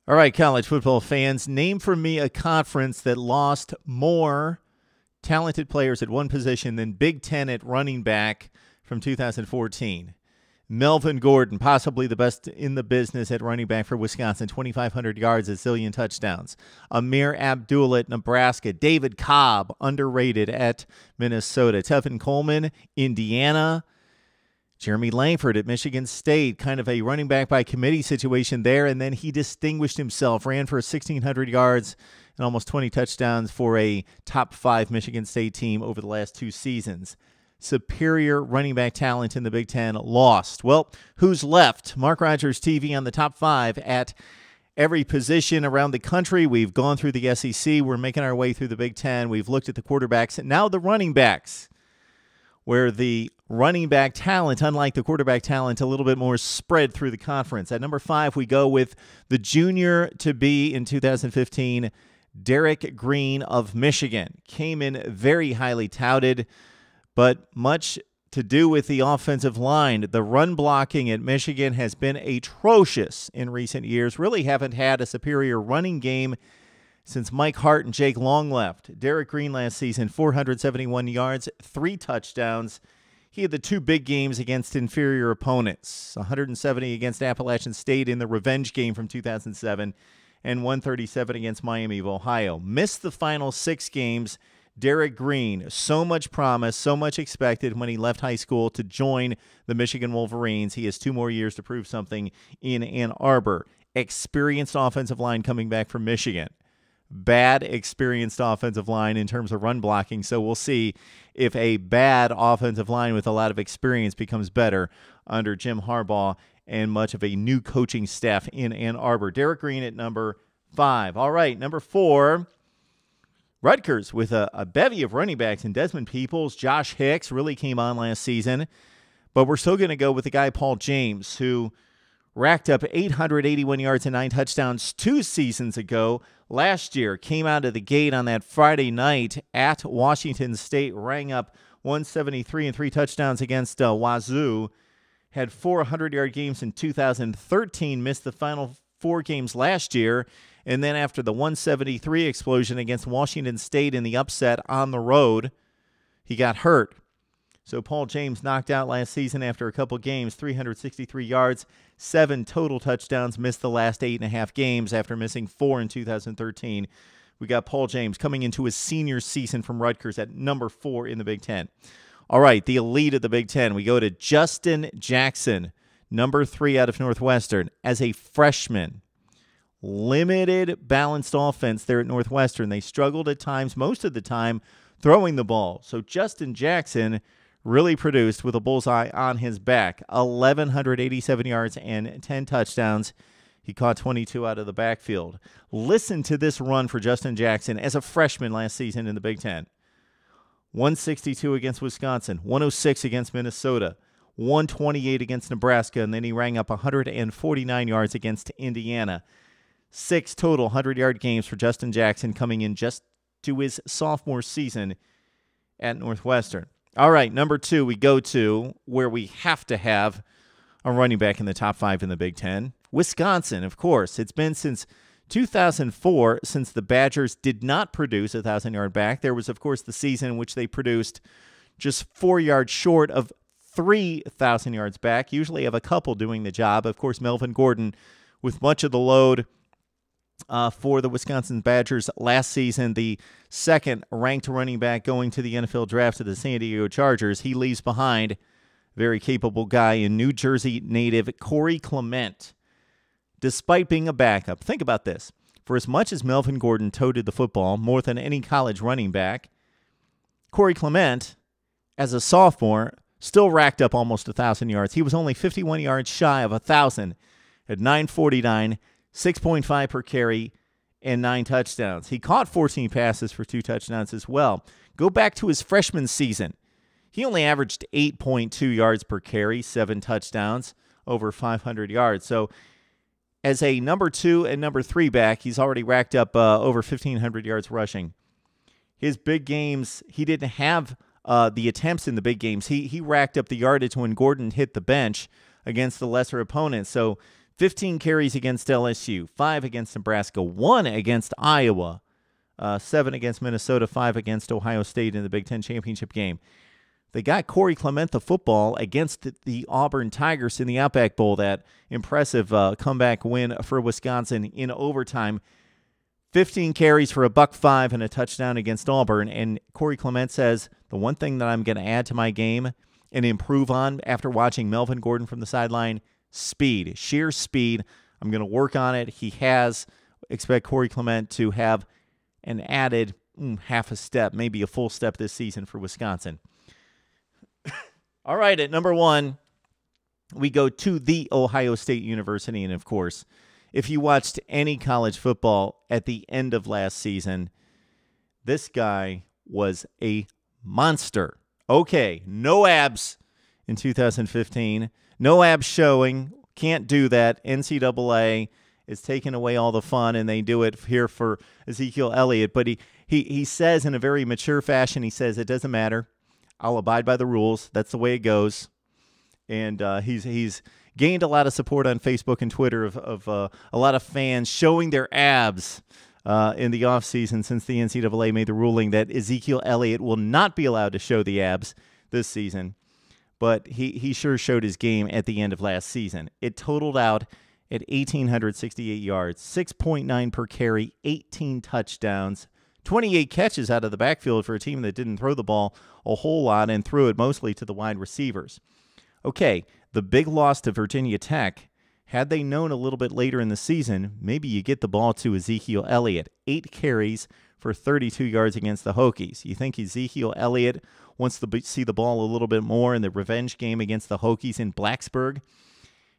All right, college football fans, name for me a conference that lost more talented players at one position than Big Ten at running back from 2014. Melvin Gordon, possibly the best in the business at running back for Wisconsin, 2,500 yards, a zillion touchdowns. Ameer Abdullah at Nebraska. David Cobb, underrated at Minnesota. Tevin Coleman, Indiana. Jeremy Langford at Michigan State, kind of a running back by committee situation there, and then he distinguished himself, ran for 1,600 yards and almost 20 touchdowns for a top 5 Michigan State team over the last 2 seasons. Superior running back talent in the Big Ten lost. Well, who's left? MarkRogersTV on the top 5 at every position around the country. We've gone through the SEC. We're making our way through the Big Ten. We've looked at the quarterbacks, and now the running backs, where the running back talent, unlike the quarterback talent, a little bit more spread through the conference. At number 5, we go with the junior to be in 2015, Derrick Green of Michigan. Came in very highly touted, but much to do with the offensive line. The run blocking at Michigan has been atrocious in recent years. Really haven't had a superior running game since Mike Hart and Jake Long left. Derrick Green last season, 471 yards, 3 touchdowns. He had the 2 big games against inferior opponents, 170 against Appalachian State in the revenge game from 2007 and 137 against Miami of Ohio. Missed the final 6 games. Derrick Green, so much promise, so much expected when he left high school to join the Michigan Wolverines. He has 2 more years to prove something in Ann Arbor. Experienced offensive line coming back from Michigan. Bad experienced offensive line in terms of run blocking, so we'll see if a bad offensive line with a lot of experience becomes better under Jim Harbaugh and much of a new coaching staff in Ann Arbor. Derrick Green at number 5. All right, number 4, Rutgers with a bevy of running backs in Desmond Peoples. Josh Hicks really came on last season, but we're still going to go with the guy Paul James, who racked up 881 yards and 9 touchdowns 2 seasons ago. Last year, came out of the gate on that Friday night at Washington State, rang up 173 and 3 touchdowns against Wazoo. Had 400-yard games in 2013, missed the final 4 games last year. And then after the 173 explosion against Washington State in the upset on the road, he got hurt. So Paul James knocked out last season after a couple games, 363 yards, 7 total touchdowns, missed the last 8.5 games after missing 4 in 2013. We got Paul James coming into his senior season from Rutgers at number 4 in the Big Ten. All right, the elite of the Big Ten. We go to Justin Jackson, number 3 out of Northwestern, as a freshman. Limited balanced offense there at Northwestern. They struggled at times, most of the time, throwing the ball. So Justin Jackson really produced with a bullseye on his back. 1,187 yards and 10 touchdowns. He caught 22 out of the backfield. Listen to this run for Justin Jackson as a freshman last season in the Big Ten. 162 against Wisconsin, 106 against Minnesota, 128 against Nebraska, and then he rang up 149 yards against Indiana. 6 total 100-yard games for Justin Jackson coming in just to his sophomore season at Northwestern. All right, number 2, we go to where we have to have a running back in the top 5 in the Big Ten. Wisconsin, of course. It's been since 2004 since the Badgers did not produce a 1,000-yard back. There was, of course, the season in which they produced just 4 yards short of 3,000 yards back. Usually have a couple doing the job. Of course, Melvin Gordon with much of the load for the Wisconsin Badgers last season, the second ranked running back going to the NFL draft to the San Diego Chargers. He leaves behind very capable guy in New Jersey native Clement. Despite being a backup, think about this. For as much as Melvin Gordon toted the football more than any college running back, Clement, as a sophomore, still racked up almost 1,000 yards. He was only 51 yards shy of 1,000 at 949, 6.5 per carry, and 9 touchdowns. He caught 14 passes for 2 touchdowns as well. Go back to his freshman season. He only averaged 8.2 yards per carry, 7 touchdowns, over 500 yards. So as a number 2 and number 3 back, he's already racked up over 1,500 yards rushing. His big games, he didn't have the attempts in the big games. He racked up the yardage when Gordon hit the bench against the lesser opponents. So 15 carries against LSU, 5 against Nebraska, 1 against Iowa, 7 against Minnesota, 5 against Ohio State in the Big Ten championship game. They got Clement the football against the Auburn Tigers in the Outback Bowl, that impressive comeback win for Wisconsin in overtime. 15 carries for $105 and a touchdown against Auburn. And Clement says, the one thing that I'm going to add to my game and improve on after watching Melvin Gordon from the sideline, speed, sheer speed. I'm going to work on it. He has. Expect Clement to have an added half a step, maybe a full step this season for Wisconsin. All right, at number 1, we go to the Ohio State University. And, of course, if you watched any college football at the end of last season, this guy was a monster. Okay, no abs in 2015. No abs showing. Can't do that. NCAA is taking away all the fun, and they do it here for Ezekiel Elliott. But he says in a very mature fashion, he says, it doesn't matter. I'll abide by the rules. That's the way it goes. And he's gained a lot of support on Facebook and Twitter of a lot of fans showing their abs in the offseason since the NCAA made the ruling that Ezekiel Elliott will not be allowed to show the abs this season. But he sure showed his game at the end of last season. It totaled out at 1,868 yards, 6.9 per carry, 18 touchdowns, 28 catches out of the backfield for a team that didn't throw the ball a whole lot and threw it mostly to the wide receivers. Okay, the big loss to Virginia Tech, had they known a little bit later in the season, maybe you get the ball to Ezekiel Elliott. 8 carries for 32 yards against the Hokies. You think Ezekiel Elliott wants to see the ball a little bit more in the revenge game against the Hokies in Blacksburg?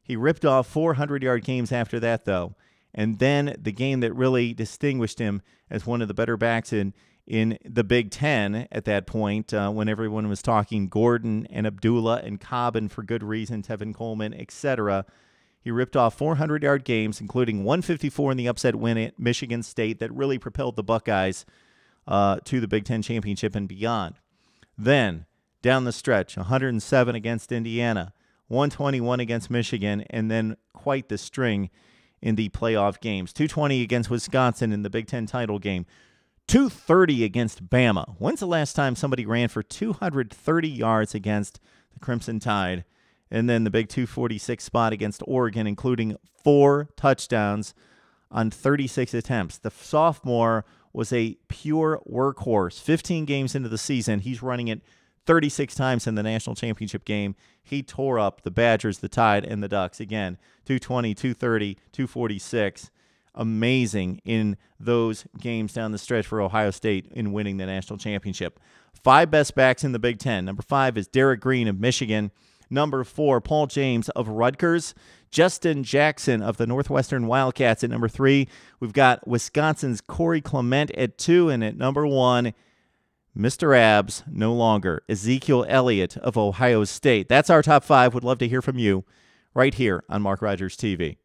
He ripped off 400-yard games after that, though. And then the game that really distinguished him as one of the better backs in the Big Ten at that point, when everyone was talking Gordon and Abdullah and Cobb, and for good reason, Tevin, Coleman, etc. He ripped off 400-yard games, including 154 in the upset win at Michigan State that really propelled the Buckeyes to the Big Ten championship and beyond. Then, down the stretch, 107 against Indiana, 121 against Michigan, and then quite the string in the playoff games. 220 against Wisconsin in the Big Ten title game. 230 against Bama. When's the last time somebody ran for 230 yards against the Crimson Tide? And then the big 246 spot against Oregon, including 4 touchdowns on 36 attempts. The sophomore was a pure workhorse. 15 games into the season, he's running it 36 times in the national championship game. He tore up the Badgers, the Tide, and the Ducks. Again, 220, 230, 246. Amazing in those games down the stretch for Ohio State in winning the national championship. 5 best backs in the Big Ten. Number 5 is Derrick Green of Michigan. Number 4, Paul James of Rutgers. Justin Jackson of the Northwestern Wildcats at number 3. We've got Wisconsin's Clement at 2. And at number 1, Mr. Abs, no longer, Ezekiel Elliott of Ohio State. That's our top 5. Would love to hear from you right here on Mark Rogers TV.